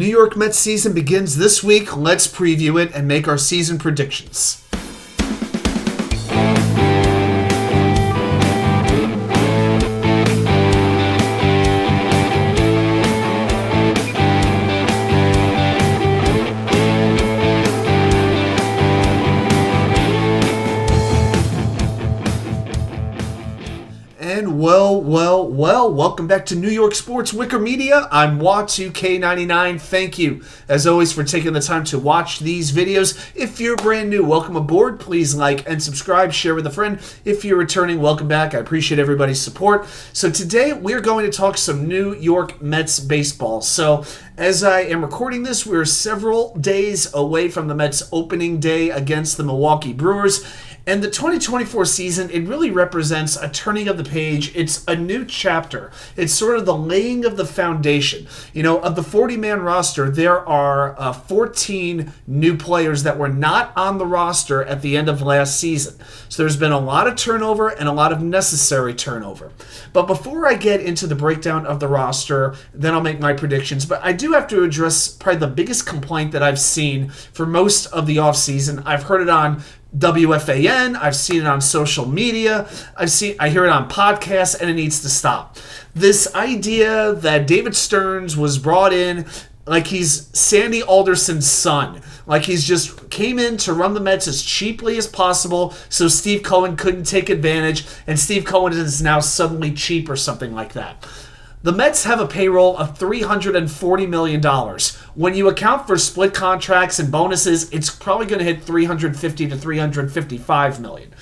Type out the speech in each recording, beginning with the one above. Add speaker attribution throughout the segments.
Speaker 1: New York Mets season begins this week. Let's preview it and make our season predictions. Well, welcome back to New York Sports WickerMedia. I'm Wa2K99. Thank you, as always, for taking the time to watch these videos. If you're brand new, welcome aboard. Please like and subscribe, share with a friend. If you're returning, welcome back. I appreciate everybody's support. So today, we're going to talk some New York Mets baseball. So as I am recording this, we're several days away from the Mets opening day against the Milwaukee Brewers. And the 2024 season, it really represents a turning of the page. It's a new chapter. It's sort of the laying of the foundation. You know, of the 40-man roster, there are 14 new players that were not on the roster at the end of last season. So there's been a lot of turnover and a lot of necessary turnover. But before I get into the breakdown of the roster, then I'll make my predictions. But I do have to address probably the biggest complaint that I've seen for most of the offseason. I've heard it on WFAN, I've seen it on social media, I hear it on podcasts, and it needs to stop. This idea that David Stearns was brought in like he's Sandy Alderson's son, like he's just came in to run the Mets as cheaply as possible so Steve Cohen couldn't take advantage, and Steve Cohen is now suddenly cheap or something like that. The Mets have a payroll of $340 million. When you account for split contracts and bonuses, it's probably going to hit $350 to $355 million.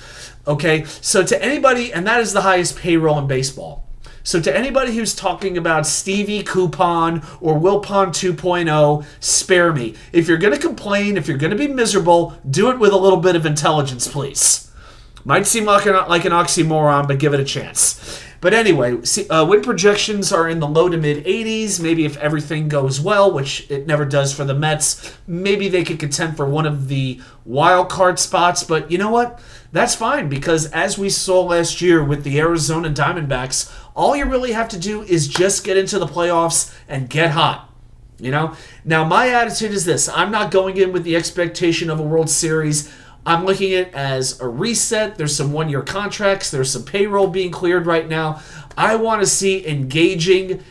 Speaker 1: Okay, so to anybody, and that is the highest payroll in baseball. So to anybody who's talking about Stevie Coupon or Wilpon 2.0, spare me. If you're going to complain, if you're going to be miserable, do it with a little bit of intelligence, please. Might seem like an oxymoron, but give it a chance. But anyway, win projections are in the low to mid 80s. Maybe if everything goes well, which it never does for the Mets, maybe they could contend for one of the wild card spots. But you know what? That's fine, because as we saw last year with the Arizona Diamondbacks, all you really have to do is just get into the playoffs and get hot. You know? Now, my attitude is this. I'm not going in with the expectation of a World Series. I'm looking at it as a reset. There's some one-year contracts. There's some payroll being cleared right now. I want to see engaging,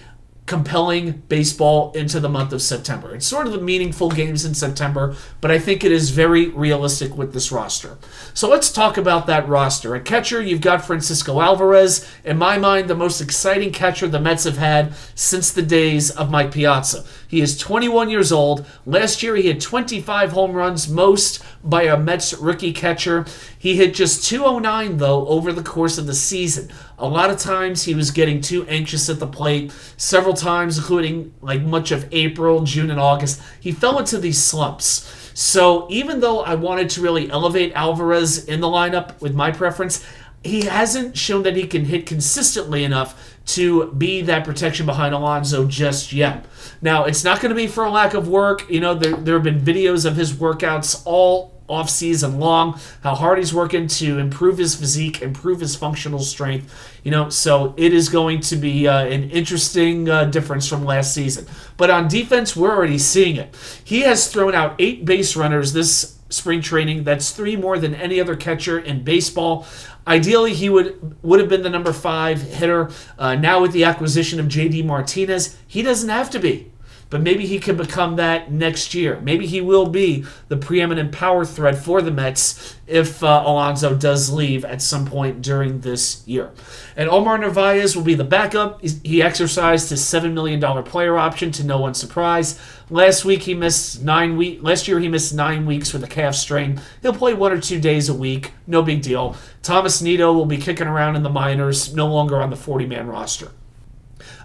Speaker 1: compelling baseball into the month of September. It's sort of the meaningful games in September, but I think it is very realistic with this roster. So let's talk about that roster. At catcher, you've got Francisco Alvarez. In my mind, the most exciting catcher the Mets have had since the days of Mike Piazza. He is 21 years old. Last year, he had 25 home runs, most by a Mets rookie catcher. He hit just 209, though, over the course of the season. A lot of times, he was getting too anxious at the plate. Several times, including like much of April, June, and August, he fell into these slumps. So even though I wanted to really elevate Alvarez in the lineup with my preference, he hasn't shown that he can hit consistently enough to be that protection behind Alonso just yet. Now, it's not going to be for a lack of work. You know, there have been videos of his workouts all off-season long, how hard he's working to improve his physique, improve his functional strength. You know, so it is going to be an interesting difference from last season. But on defense, we're already seeing it. He has thrown out 8 base runners this spring training. That's 3 more than any other catcher in baseball. Ideally, he would have been the number 5 hitter. Now with the acquisition of J.D. Martinez, he doesn't have to be. But maybe he can become that next year. Maybe he will be the preeminent power threat for the Mets if Alonso does leave at some point during this year. And Omar Narvaez will be the backup. He exercised his $7 million player option to no one's surprise. Last year he missed 9 weeks with a calf strain. He'll play 1 or 2 days a week. No big deal. Thomas Nido will be kicking around in the minors, no longer on the 40-man roster.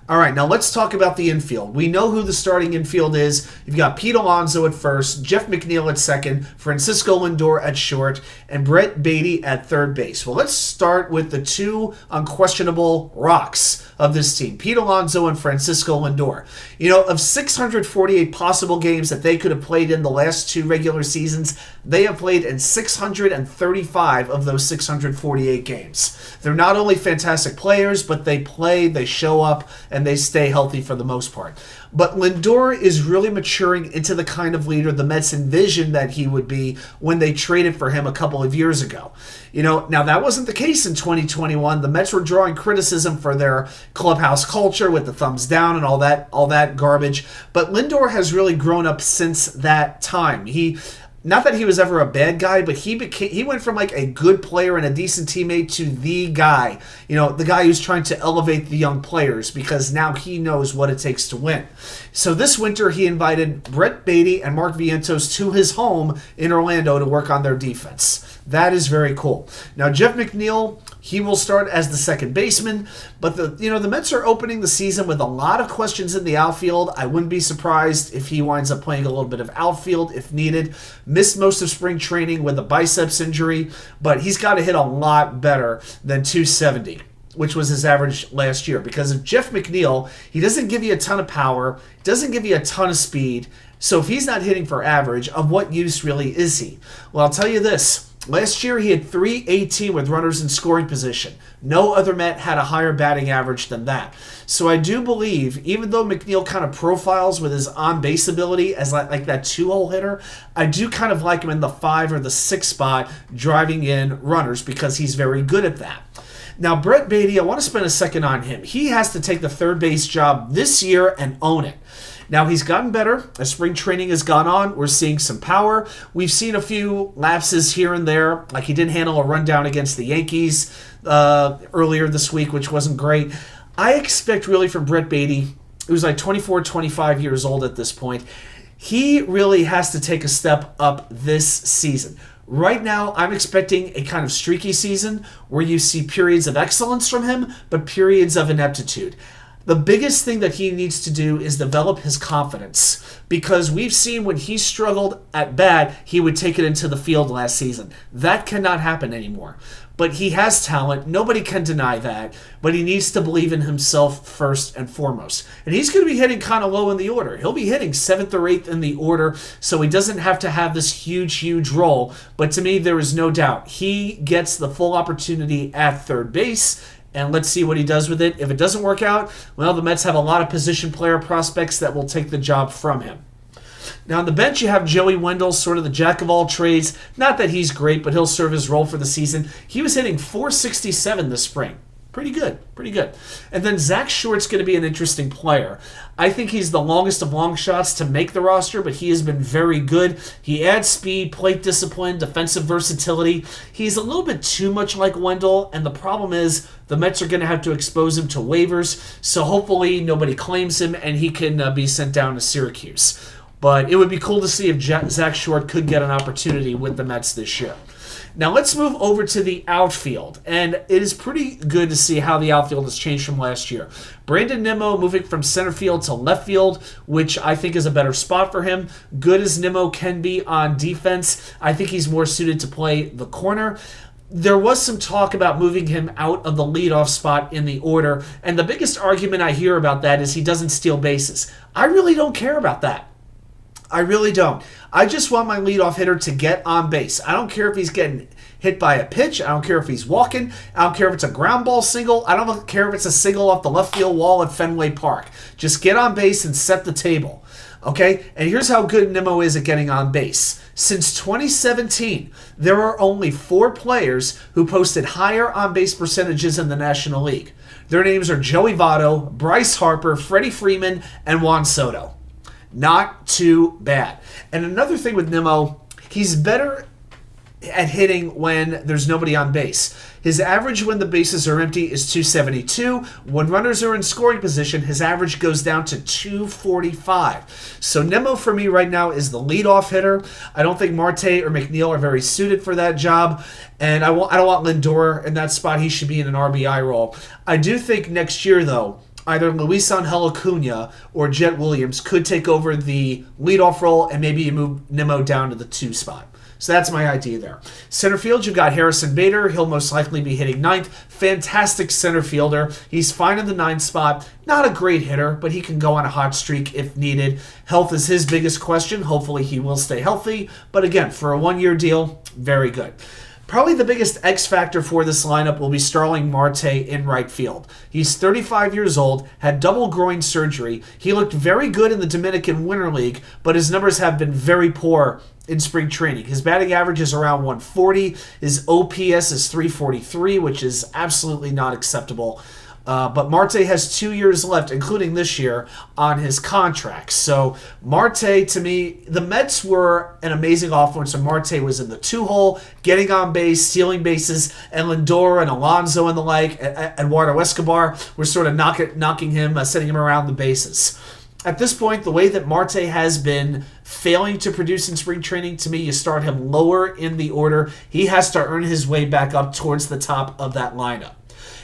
Speaker 1: All right, now let's talk about the infield. We know who the starting infield is. You've got Pete Alonso at first, JeffMcneil at second, Francisco Lindor at short, and brettbaty at third base. Well, let's start with the 2 unquestionable rocks of this team, Pete Alonso and Francisco Lindor. You know, of 648 possible games that they could have played in the last 2 regular seasons, they have played in 635 of those 648 games. They're not only fantastic players, but they play, they show up, and they stay healthy for the most part. But Lindor is really maturing into the kind of leader the Mets envisioned that he would be when they traded for him a couple of years ago. Now that wasn't the case in 2021. The Mets were drawing criticism for their clubhouse culture with the thumbs down and all that garbage. But Lindor has really grown up since that time. Not that he was ever a bad guy, but he went from like a good player and a decent teammate to the guy. The guy who's trying to elevate the young players because now he knows what it takes to win. So this winter he invited brettbaty and markvientos to his home in Orlando to work on their defense. That is very cool. Now JeffMcneil, he will start as the second baseman, but the Mets are opening the season with a lot of questions in the outfield. I wouldn't be surprised if he winds up playing a little bit of outfield if needed. Missed most of spring training with a biceps injury, but he's got to hit a lot better than 270, which was his average last year. Because of JeffMcneil, he doesn't give you a ton of power, doesn't give you a ton of speed. So if he's not hitting for average, of what use really is he? Well, I'll tell you this. Last year, he had .318 with runners in scoring position. No other Met had a higher batting average than that. So I do believe, even though McNeil kind of profiles with his on-base ability as like that two-hole hitter, I do kind of like him in the 5 or the 6 spot driving in runners because he's very good at that. Now, brettbaty, I want to spend a second on him. He has to take the third base job this year and own it. Now, he's gotten better. As spring training has gone on, we're seeing some power. We've seen a few lapses here and there, like he didn't handle a rundown against the Yankees earlier this week, which wasn't great. I expect really from brettbaty, who's like 24, 25 years old at this point, he really has to take a step up this season. Right now, I'm expecting a kind of streaky season where you see periods of excellence from him, but periods of ineptitude. The biggest thing that he needs to do is develop his confidence, because we've seen when he struggled at bat, he would take it into the field last season. That cannot happen anymore. But he has talent. Nobody can deny that. But he needs to believe in himself first and foremost. And he's going to be hitting kind of low in the order. He'll be hitting 7th or 8th in the order, so he doesn't have to have this huge role. But to me, there is no doubt he gets the full opportunity at third base. And let's see what he does with it. If it doesn't work out, well, the Mets have a lot of position player prospects that will take the job from him. Now, on the bench, you have Joey Wendell, sort of the jack of all trades. Not that he's great, but he'll serve his role for the season. He was hitting .467 this spring. Pretty good. And then Zach Short's going to be an interesting player. I think he's the longest of long shots to make the roster, but he has been very good. He adds speed, plate discipline, defensive versatility. He's a little bit too much like Wendell, and the problem is the Mets are going to have to expose him to waivers, so hopefully nobody claims him and he can be sent down to Syracuse. But it would be cool to see if Zach Short could get an opportunity with the Mets this year. Now let's move over to the outfield, and it is pretty good to see how the outfield has changed from last year. Brandonnimmo moving from center field to left field, which I think is a better spot for him. Good as Nimmo can be on defense, I think he's more suited to play the corner. There was some talk about moving him out of the leadoff spot in the order, and the biggest argument I hear about that is he doesn't steal bases. I really don't care about that. I really don't. I just want my leadoff hitter to get on base. I don't care if he's getting hit by a pitch. I don't care if he's walking. I don't care if it's a ground ball single. I don't care if it's a single off the left field wall at Fenway Park. Just get on base and set the table. Okay? And here's how good Nimmo is at getting on base. Since 2017, there are only 4 players who posted higher on-base percentages in the National League. Their names are Joey Votto, Bryce Harper, Freddie Freeman, and Juan Soto. Not too bad. And another thing with Nimmo, he's better at hitting when there's nobody on base. His average when the bases are empty is .272. When runners are in scoring position, his average goes down to .245. So Nimmo for me right now is the leadoff hitter. I don't think Marte or McNeil are very suited for that job. And I don't want Lindor in that spot. He should be in an RBI role. I do think next year, though, either Luisangel Acuna or Jet Williams could take over the leadoff role, and maybe you move Nimmo down to the 2 spot. So that's my idea there. Center field, you've got harrisonbader. He'll most likely be hitting 9th. Fantastic center fielder. He's fine in the 9th spot. Not a great hitter, but he can go on a hot streak if needed. Health is his biggest question. Hopefully he will stay healthy. But again, for a 1-year deal, very good. Probably the biggest X factor for this lineup will be Starling Marte in right field. He's 35 years old, had double groin surgery. He looked very good in the Dominican Winter League, but his numbers have been very poor in spring training. His batting average is around 140. His OPS is 343, which is absolutely not acceptable. But Marte has 2 years left, including this year, on his contract. So Marte, to me, the Mets were an amazing offense when Marte was in the two-hole, getting on base, stealing bases, and Lindor and Alonso and the like, Eduardo Escobar were sort of knocking him, sending him around the bases. At this point, the way that Marte has been failing to produce in spring training, to me, you start him lower in the order. He has to earn his way back up towards the top of that lineup.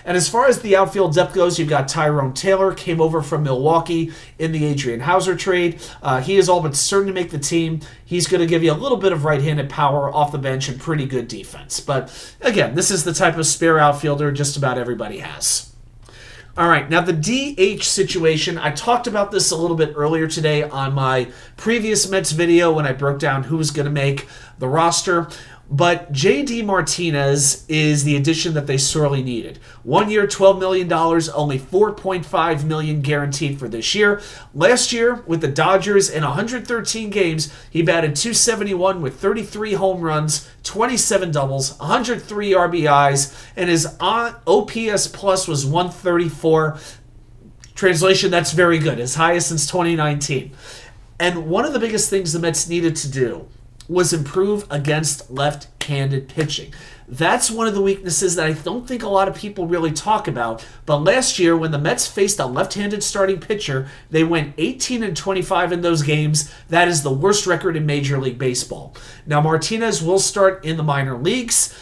Speaker 1: And as far as the outfield depth goes, you've got Tylormegill, came over from Milwaukee in the Adrianhouser trade. He is all but certain to make the team. He's going to give you a little bit of right-handed power off the bench and pretty good defense. But again, this is the type of spare outfielder just about everybody has. All right, now the DH situation, I talked about this a little bit earlier today on my previous Mets video when I broke down who was going to make the roster. But J.D. Martinez is the addition that they sorely needed. 1 year, $12 million, only $4.5 million guaranteed for this year. Last year, with the Dodgers in 113 games, he batted .271 with 33 home runs, 27 doubles, 103 RBIs, and his OPS plus was 134. Translation, that's very good, his highest since 2019. And one of the biggest things the Mets needed to do was improve against left-handed pitching. That's one of the weaknesses that I don't think a lot of people really talk about. But last year, when the Mets faced a left-handed starting pitcher, they went 18-25 in those games. That is the worst record in Major League Baseball. Now, Martinez will start in the minor leagues.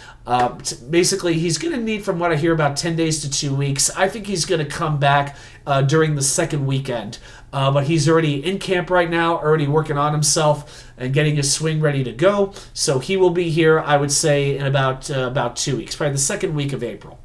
Speaker 1: Basically, he's going to need, from what I hear, about 10 days to 2 weeks. I think he's going to come back during the second weekend. But he's already in camp right now, already working on himself and getting his swing ready to go. So he will be here, I would say, in about 2 weeks, probably the second week of April.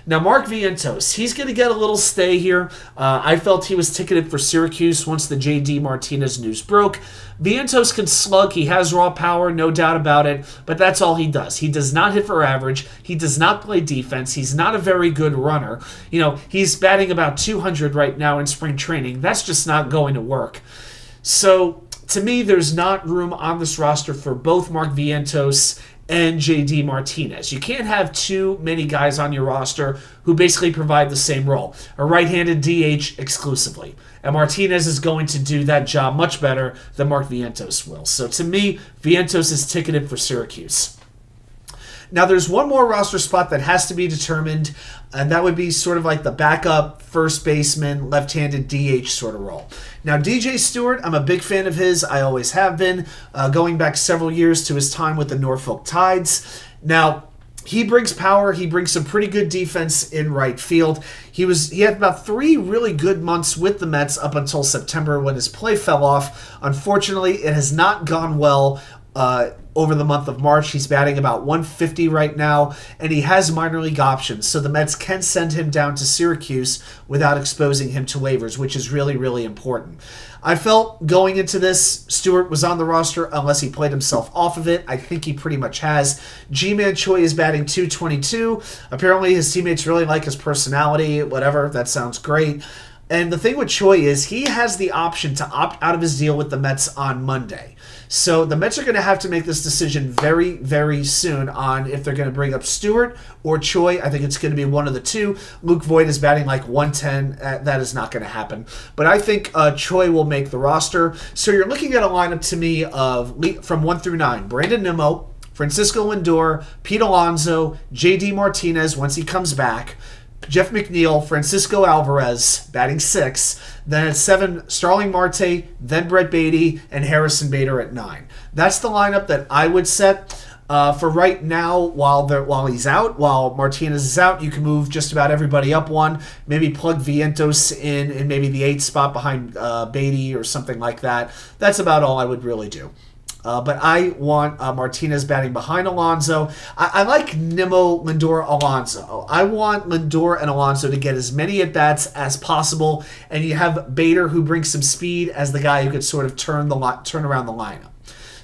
Speaker 1: Now, Markvientos, he's going to get a little stay here. I felt he was ticketed for Syracuse once the J.D. Martinez news broke. Vientos can slug. He has raw power, no doubt about it, but that's all he does. He does not hit for average. He does not play defense. He's not a very good runner. You know, he's batting about 200 right now in spring training. That's just not going to work. So, to me, there's not room on this roster for both Markvientos and J.D. Martinez. You can't have too many guys on your roster who basically provide the same role. A right-handed DH exclusively. And Martinez is going to do that job much better than Markvientos will. So to me, Vientos is ticketed for Syracuse. Now, there's one more roster spot that has to be determined, and that would be sort of like the backup first baseman, left-handed DH sort of role. Now, djstewart, I'm a big fan of his. I always have been, going back several years to his time with the Norfolk Tides. Now, he brings power. He brings some pretty good defense in right field. He had about 3 really good months with the Mets up until September when his play fell off. Unfortunately, it has not gone well over the month of March. He's batting about 150 right now, and he has minor league options, so the Mets can send him down to Syracuse without exposing him to waivers, which is really, really important. I felt going into this, Stewart was on the roster unless he played himself off of it. I think he pretty much has. Jimanchoi is batting .222. Apparently his teammates really like his personality, whatever, that sounds great. And the thing with Choi is he has the option to opt out of his deal with the Mets on Monday. So the Mets are going to have to make this decision very, very soon on if they're going to bring up Stewart or Choi. I think it's going to be one of the two. Luke Voigt is batting like 110. That is not going to happen. But I think Choi will make the roster. So you're looking at a lineup to me of from 1 through 9. Brandonnimmo, Francisco Lindor, petealonso, J.D. Martinez once he comes back, Jeffmcneil, Francisco Alvarez, batting 6. Then at 7, Starling Marte, then brettbaty, and harrisonbader at 9. That's the lineup that I would set. For right now, while Martinez is out, you can move just about everybody up one. Maybe plug Vientos in maybe the 8th spot behind Beatty or something like that. That's about all I would really do. But I want Martinez batting behind Alonso. I like Nimmo, Lindor, Alonso. I want Lindor and Alonso to get as many at-bats as possible, and you have Bader, who brings some speed, as the guy who could sort of turn around the lineup.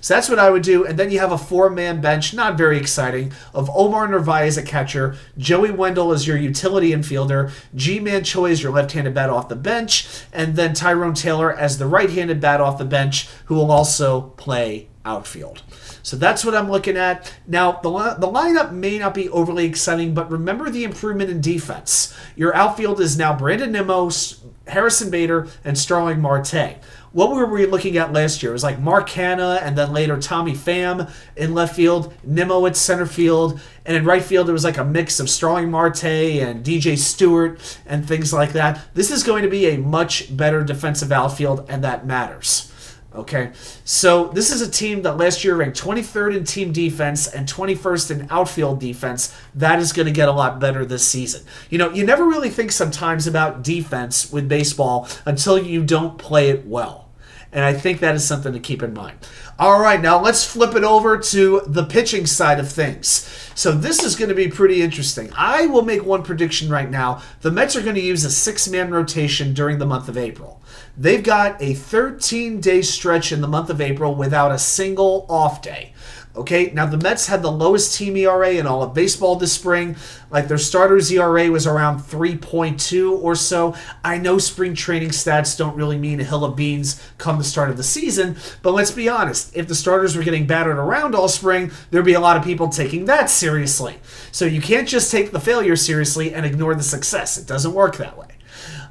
Speaker 1: So that's what I would do. And then you have a 4-man bench, not very exciting, of Omar Narvaez as a catcher, Joey Wendell as your utility infielder, Jimanchoi as your left-handed bat off the bench, and then Tyronetaylor as the right-handed bat off the bench, who will also play outfield. So that's what I'm looking at. Now, the lineup may not be overly exciting, but remember the improvement in defense. Your outfield is now brandonnimmo, harrisonbader, and starlingmarte. What were we looking at last year? It was like Mark Hanna and then later Tommy Pham in left field, Nimmo at center field, and in right field it was like a mix of Starling Marte and djstewart and things like that. This is going to be a much better defensive outfield, and that matters. Okay, so this is a team that last year ranked 23rd in team defense and 21st in outfield defense. That is going to get a lot better this season. You know, you never really think sometimes about defense with baseball until you don't play it well. And I think that is something to keep in mind. All right, now let's flip it over to the pitching side of things. So this is going to be pretty interesting. I will make one prediction right now. The Mets are going to use a 6-man rotation during the month of April. They've got a 13-day stretch in the month of April without a single off day. Okay, now the Mets had the lowest team ERA in all of baseball this spring. Like their starters ERA was around 3.2 or so. I know spring training stats don't really mean a hill of beans come the start of the season, but let's be honest. If the starters were getting battered around all spring, there'd be a lot of people taking that seriously. So you can't just take the failure seriously and ignore the success. It doesn't work that way.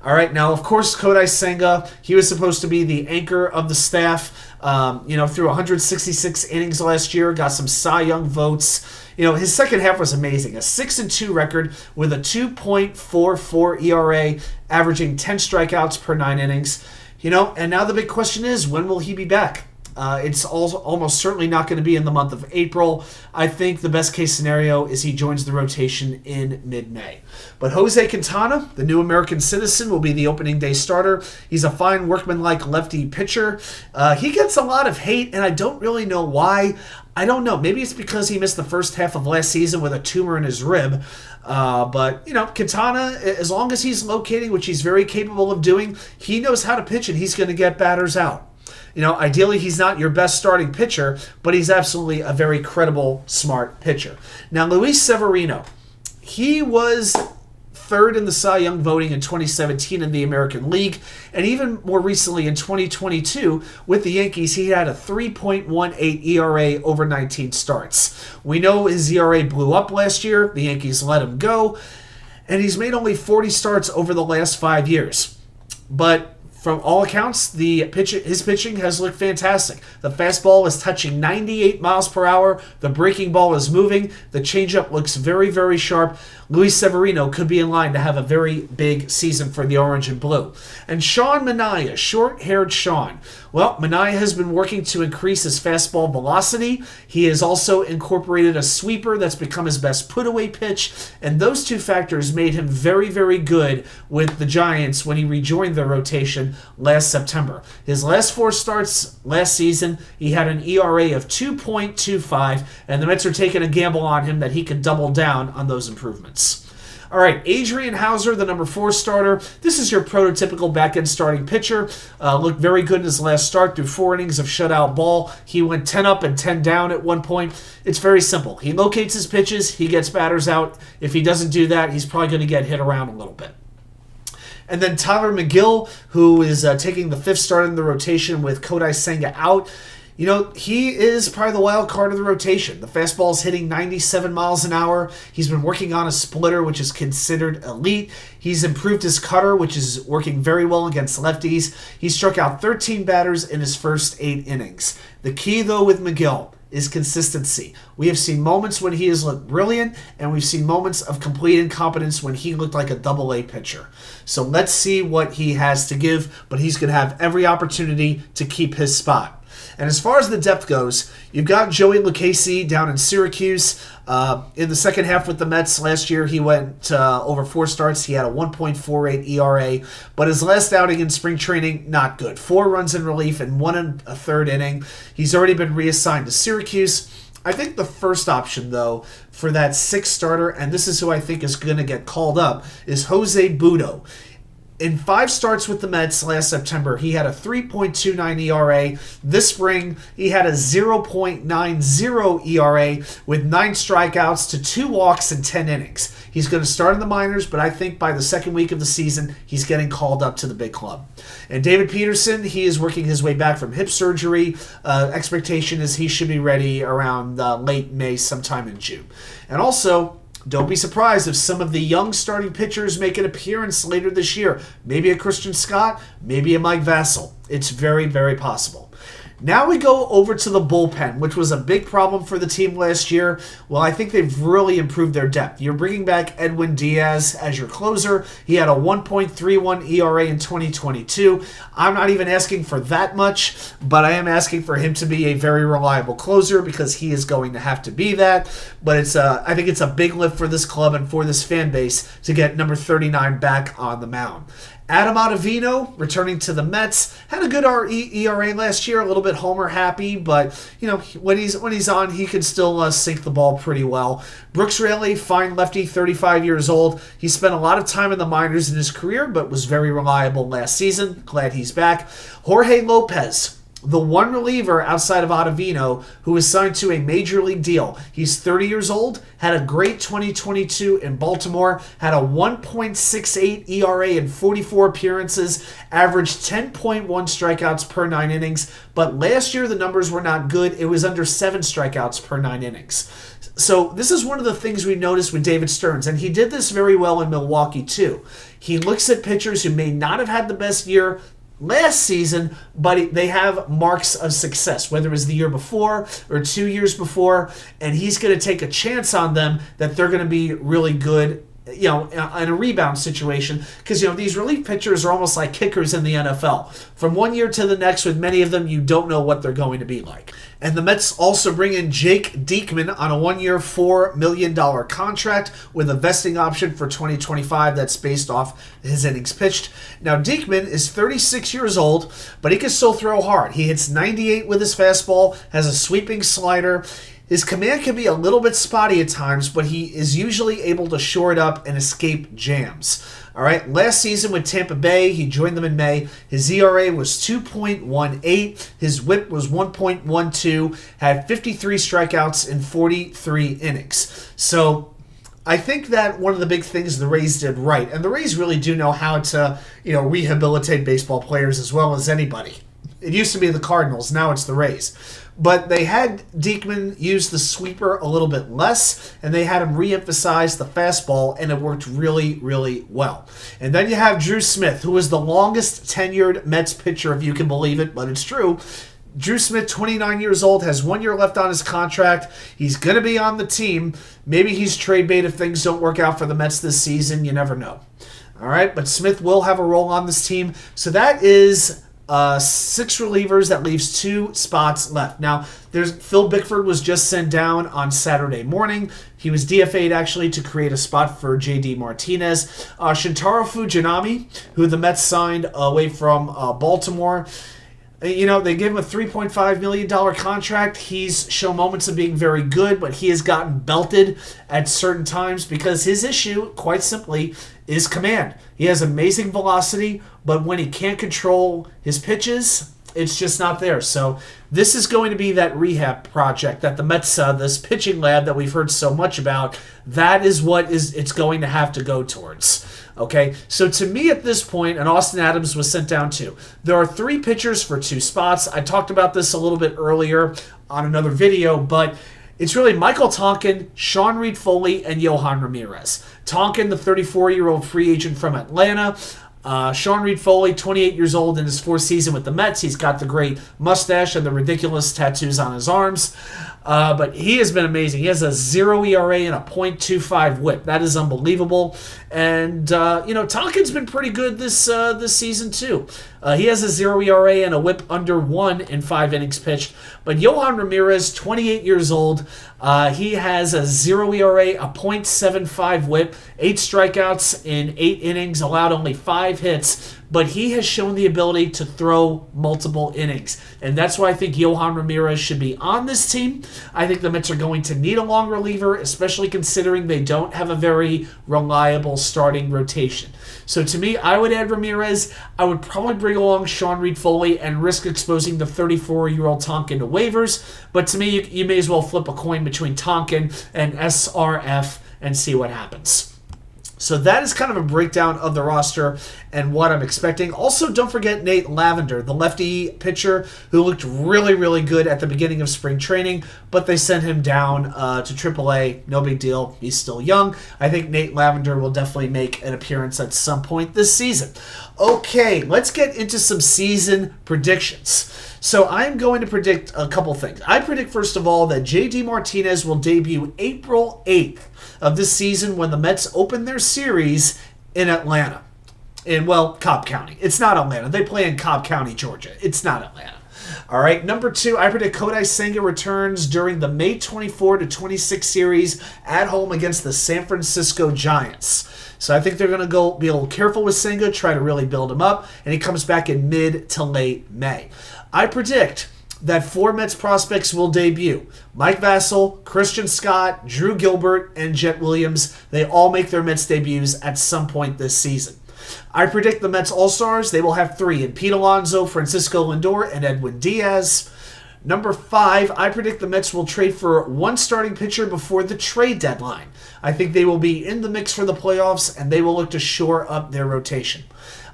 Speaker 1: All right, now, of course, Kodaisenga, he was supposed to be the anchor of the staff, through 166 innings last year, got some Cy Young votes. You know, his second half was amazing, a 6-2 record with a 2.44 ERA, averaging 10 strikeouts per 9 innings. You know, and now the big question is, when will he be back? It's almost certainly not going to be in the month of April. I think the best case scenario is he joins the rotation in mid-May. But Josequintana, the new American citizen, will be the opening day starter. He's a fine workmanlike lefty pitcher. He gets a lot of hate, and I don't really know why. I don't know. Maybe it's because he missed the first half of last season with a tumor in his rib. But, Quintana, as long as he's locating, which he's very capable of doing, he knows how to pitch, and he's going to get batters out. Ideally, he's not your best starting pitcher, but he's absolutely a very credible, smart pitcher. Now, Luisseverino, he was third in the Cy Young voting in 2017 in the American League, and even more recently in 2022 with the Yankees, he had a 3.18 ERA over 19 starts. We know his ERA blew up last year. The Yankees let him go, and he's made only 40 starts over the last 5 years. But from all accounts, his pitching has looked fantastic. The fastball is touching 98 miles per hour. The breaking ball is moving. The changeup looks very, very sharp. Luisseverino could be in line to have a very big season for the orange and blue. And Seanmanaea, short-haired Sean. Well, Manaea has been working to increase his fastball velocity. He has also incorporated a sweeper that's become his best put-away pitch. And those two factors made him very, very good with the Giants when he rejoined their rotation last September. His last 4 starts last season, he had an ERA of 2.25, and the Mets are taking a gamble on him that he could double down on those improvements. All right, adrianhouser, the number 4 starter. This is your prototypical back-end starting pitcher. Looked very good in his last start through 4 innings of shutout ball. He went 10 up and 10 down at one point. It's very simple. He locates his pitches. He gets batters out. If he doesn't do that, he's probably going to get hit around a little bit. And then tylormegill, who is taking the 5th start in the rotation with kodaisenga out. He is probably the wild card of the rotation. The fastball is hitting 97 miles an hour. He's been working on a splitter, which is considered elite. He's improved his cutter, which is working very well against lefties. He struck out 13 batters in his first 8 innings. The key, though, with McGill is consistency. We have seen moments when he has looked brilliant, and we've seen moments of complete incompetence when he looked like a double-A pitcher. So let's see what he has to give, but he's going to have every opportunity to keep his spot. And as far as the depth goes, you've got joeylucchesi down in Syracuse. In the second half with the Mets last year, he went over 4 starts. He had a 1.48 ERA, but his last outing in spring training, not good. 4 runs in relief and 1 1/3 inning. He's already been reassigned to Syracuse. I think the first option, though, for that 6th starter, and this is who I think is going to get called up, is josebutto. In 5 starts with the Mets last September, he had a 3.29 ERA. This spring, he had a 0.90 ERA with 9 strikeouts to 2 walks in 10 innings. He's going to start in the minors, but I think by the second week of the season, he's getting called up to the big club. And David Peterson, he is working his way back from hip surgery. Expectation is he should be ready around late May, sometime in June. And also, don't be surprised if some of the young starting pitchers make an appearance later this year. Maybe a Christian Scott, maybe a Mike Vassell. It's very, very possible. Now we go over to the bullpen, which was a big problem for the team last year. Well, I think they've really improved their depth. You're bringing back Edwindiaz as your closer. He had a 1.31 ERA in 2022. I'm not even asking for that much, but I am asking for him to be a very reliable closer because he is going to have to be that. But I think it's a big lift for this club and for this fan base to get number 39 back on the mound. Adamottavino, returning to the Mets, had a good ERA last year, a little bit homer happy, but when he's on, he can still sink the ball pretty well. Brooksraley, fine lefty, 35 years old. He spent a lot of time in the minors in his career, but was very reliable last season. Glad he's back. Jorgelopez, the one reliever outside of Ottavino who was signed to a major league deal. He's 30 years old, had a great 2022 in Baltimore, had a 1.68 ERA in 44 appearances, averaged 10.1 strikeouts per 9 innings, but last year the numbers were not good. It was under 7 strikeouts per 9 innings. So this is one of the things we noticed with David Stearns, and he did this very well in Milwaukee too. He looks at pitchers who may not have had the best year last season, but they have marks of success, whether it was the year before or 2 years before, and he's going to take a chance on them that they're going to be really good, in a rebound situation, because these relief pitchers are almost like kickers in the NFL. From one year to the next, with many of them, you don't know what they're going to be like. And the Mets also bring in jakediekman on a 1-year, $4 million contract with a vesting option for 2025 that's based off his innings pitched. Now, Diekman is 36 years old, but he can still throw hard. He hits 98 with his fastball, has a sweeping slider. His command can be a little bit spotty at times, but he is usually able to shore it up and escape jams. All right, last season with Tampa Bay, he joined them in May. His ERA was 2.18. His whip was 1.12. Had 53 strikeouts in 43 innings. So I think that one of the big things the Rays did right, and the Rays really do know how to, rehabilitate baseball players as well as anybody. It used to be the Cardinals, now it's the Rays. But they had Diekman use the sweeper a little bit less, and they had him re-emphasize the fastball, and it worked really, really well. And then you have Drew Smith, who is the longest tenured Mets pitcher, if you can believe it, but it's true. Drew Smith, 29 years old, has 1 year left on his contract. He's going to be on the team. Maybe he's trade bait if things don't work out for the Mets this season. You never know. All right, but Smith will have a role on this team. So that is 6 relievers. That leaves 2 spots left. Now, Phil Bickford was just sent down on Saturday morning. He was DFA'd actually to create a spot for J.D. Martinez. Shintaro Fujinami, who the Mets signed away from Baltimore. They gave him a $3.5 million contract. He's shown moments of being very good, but he has gotten belted at certain times because his issue, quite simply, is command. He has amazing velocity, but when he can't control his pitches, it's just not there. So this is going to be that rehab project that the Mets, this pitching lab that we've heard so much about, that is what it's going to have to go towards. Okay, so to me at this point, and Austin Adams was sent down too, there are 3 pitchers for 2 spots. I talked about this a little bit earlier on another video, but it's really Michaeltonkin, Seanreidfoley, and Yohan Ramirez. Tonkin, the 34-year-old free agent from Atlanta. Seanreidfoley, 28 years old in his 4th season with the Mets. He's got the great mustache and the ridiculous tattoos on his arms. But he has been amazing. He has a 0 ERA and a .25 whip. That is unbelievable. And, Tonkin's been pretty good this season, too. He has a 0 ERA and a whip under 1 in 5 innings pitched. But Yohan Ramirez, 28 years old, he has a 0 ERA, a .75 whip, 8 strikeouts in 8 innings, allowed only 5 hits. But he has shown the ability to throw multiple innings. And that's why I think Yohan Ramirez should be on this team. I think the Mets are going to need a long reliever, especially considering they don't have a very reliable starting rotation. So to me, I would add Ramirez. I would probably bring along Seanreidfoley and risk exposing the 34-year-old Tonkin to waivers. But to me, you may as well flip a coin between Tonkin and SRF and see what happens. So that is kind of a breakdown of the roster and what I'm expecting. Also, don't forget natelavender, the lefty pitcher who looked really, really good at the beginning of spring training, but they sent him down to AAA. No big deal. He's still young. I think natelavender will definitely make an appearance at some point this season. Okay, let's get into some season predictions. So I'm going to predict a couple things. I predict, first of all, that J.D. Martinez will debut April 8th of this season when the Mets open their series in Atlanta. In, well, Cobb County. It's not Atlanta. They play in Cobb County, Georgia. It's not Atlanta. All right, number 2, I predict kodaisenga returns during the May 24 to 26 series at home against the San Francisco Giants. So I think they're going to be a little careful with Senga, try to really build him up, and he comes back in mid to late May. I predict that 4 Mets prospects will debut. Mike Vassell, Christian Scott, Drew Gilbert, and Jet Williams. They all make their Mets debuts at some point this season. I predict the Mets All-Stars, they will have 3 in Petealonso, Francisco Lindor, and Edwindiaz. Number 5, I predict the Mets will trade for 1 starting pitcher before the trade deadline. I think they will be in the mix for the playoffs, and they will look to shore up their rotation.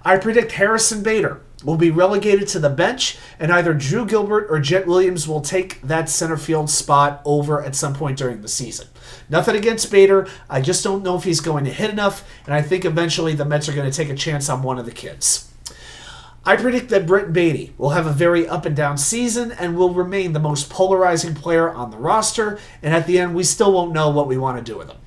Speaker 1: I predict harrisonbader will be relegated to the bench, and either Drew Gilbert or Jet Williams will take that center field spot over at some point during the season. Nothing against Bader. I just don't know if he's going to hit enough, and I think eventually the Mets are going to take a chance on one of the kids. I predict that brettbaty will have a very up-and-down season and will remain the most polarizing player on the roster, and at the end, we still won't know what we want to do with him.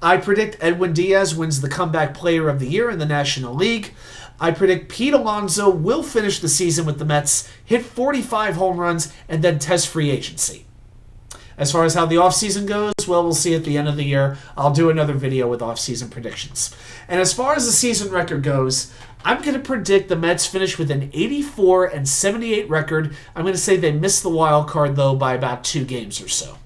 Speaker 1: I predict Edwindiaz wins the Comeback Player of the Year in the National League. I predict Pete Alonso will finish the season with the Mets, hit 45 home runs, and then test free agency. As far as how the offseason goes, well, we'll see at the end of the year. I'll do another video with offseason predictions. And as far as the season record goes, I'm going to predict the Mets finish with an 84-78 record. I'm going to say they missed the wild card, though, by about 2 games or so.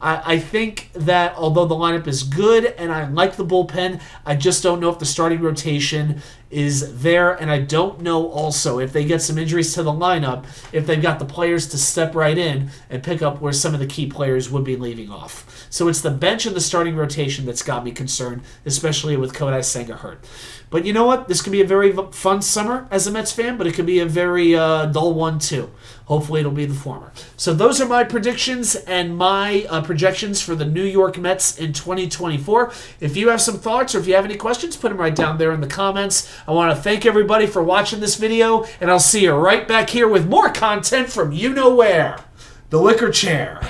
Speaker 1: I think that although the lineup is good and I like the bullpen, I just don't know if the starting rotation is there, and I don't know also if they get some injuries to the lineup, if they've got the players to step right in and pick up where some of the key players would be leaving off. So it's the bench and the starting rotation that's got me concerned, especially with kodaisenga hurt. But you know what? This could be a very fun summer as a Mets fan, but it could be a very dull one too. Hopefully it'll be the former. So those are my predictions and my projections for the New York Mets in 2024. If you have some thoughts or if you have any questions, put them right down there in the comments. I want to thank everybody for watching this video, and I'll see you right back here with more content from you know where, the Wicker Chair.